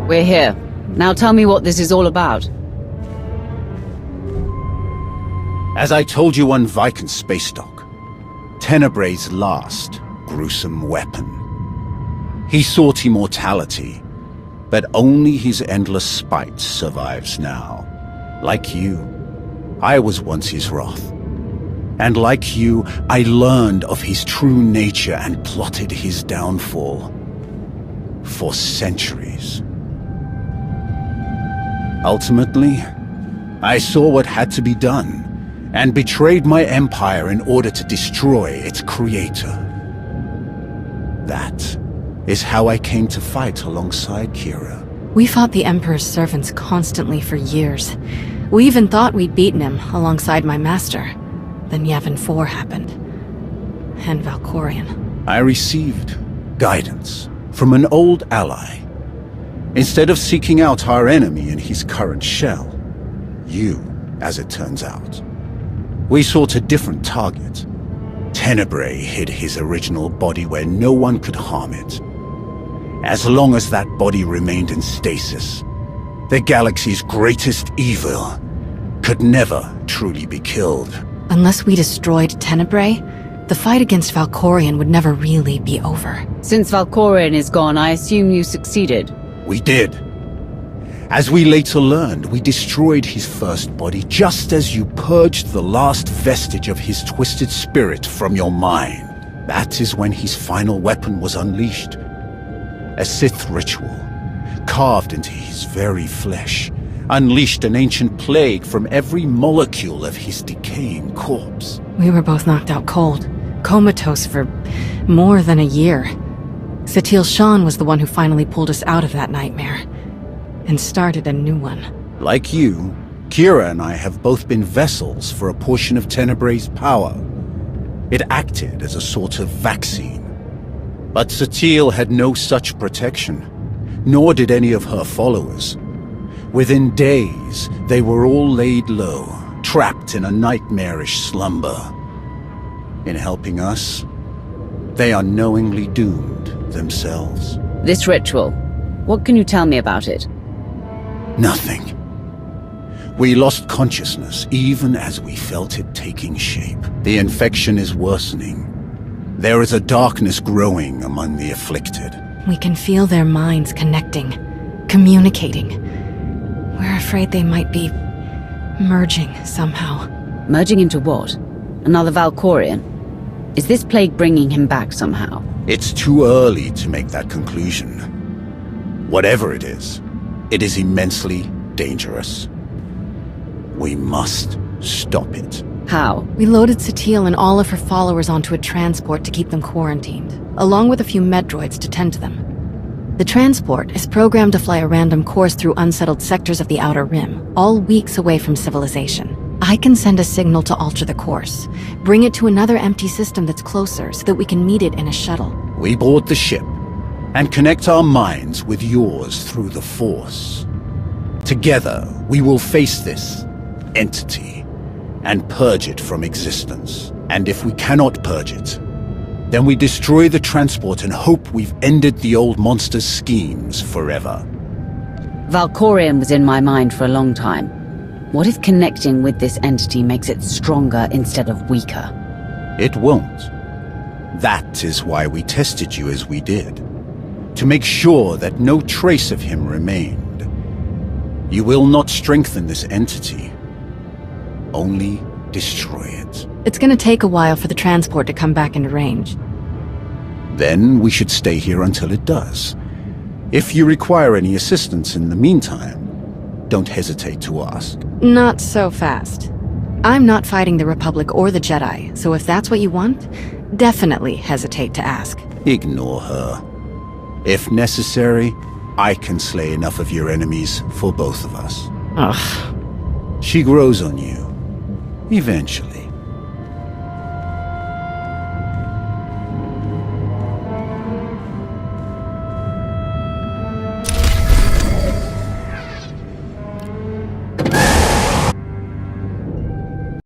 We're here. Now tell me what this is all about. As I told you on Viken Space Dock, Tenebray's last gruesome weapon. He sought immortality, but only his endless spite survives now. Like you, I was once his wrath. And like you, I learned of his true nature and plotted his downfall. For centuries. Ultimately, I saw what had to be done, and betrayed my empire in order to destroy its creator. That is how I came to fight alongside Kira. We fought the Emperor's servants constantly for years. We even thought we'd beaten him alongside my master. Then Yavin 4 happened. And Valkorion. I received guidance from an old ally. Instead of seeking out our enemy in his current shell, you, as it turns out, we sought a different target. Tenebray hid his original body where no one could harm it. As long as that body remained in stasis, the galaxy's greatest evil could never truly be killed. Unless we destroyed Tenebray, the fight against Valkorion would never really be over. Since Valkorion is gone, I assume you succeeded. We did. As we later learned, we destroyed his first body just as you purged the last vestige of his twisted spirit from your mind. That is when his final weapon was unleashed. A Sith ritual, carved into his very flesh, unleashed an ancient plague from every molecule of his decaying corpse. We were both knocked out cold, comatose for more than a year. Satil Shan was the one who finally pulled us out of that nightmare, and started a new one. Like you, Kira and I have both been vessels for a portion of Tenebray's power. It acted as a sort of vaccine. But Satil had no such protection, nor did any of her followers. Within days, they were all laid low, trapped in a nightmarish slumber. In helping us, they unknowingly doomed themselves. This ritual, what can you tell me about it? Nothing. We lost consciousness even as we felt it taking shape. The infection is worsening. There is a darkness growing among the afflicted. We can feel their minds connecting, communicating. We're afraid they might be merging somehow. Merging into what? Another Valkorion? Is this plague bringing him back somehow? It's too early to make that conclusion. Whatever it is immensely dangerous. We must stop it. How? We loaded Satil and all of her followers onto a transport to keep them quarantined, along with a few medroids to tend to them. The transport is programmed to fly a random course through unsettled sectors of the Outer Rim, all weeks away from civilization. I can send a signal to alter the course, bring it to another empty system that's closer so that we can meet it in a shuttle. We board the ship and connect our minds with yours through the Force. Together, we will face this entity and purge it from existence. And if we cannot purge it, then we destroy the transport and hope we've ended the old monster's schemes forever. Valkorion was in my mind for a long time. What if connecting with this entity makes it stronger instead of weaker? It won't. That is why we tested you as we did. To make sure that no trace of him remained. You will not strengthen this entity. Only destroy it. It's gonna take a while for the transport to come back into range. Then we should stay here until it does. If you require any assistance in the meantime, don't hesitate to ask. Not so fast. I'm not fighting the Republic or the Jedi, so if that's what you want, definitely hesitate to ask. Ignore her. If necessary, I can slay enough of your enemies for both of us. Ugh. She grows on you. Eventually.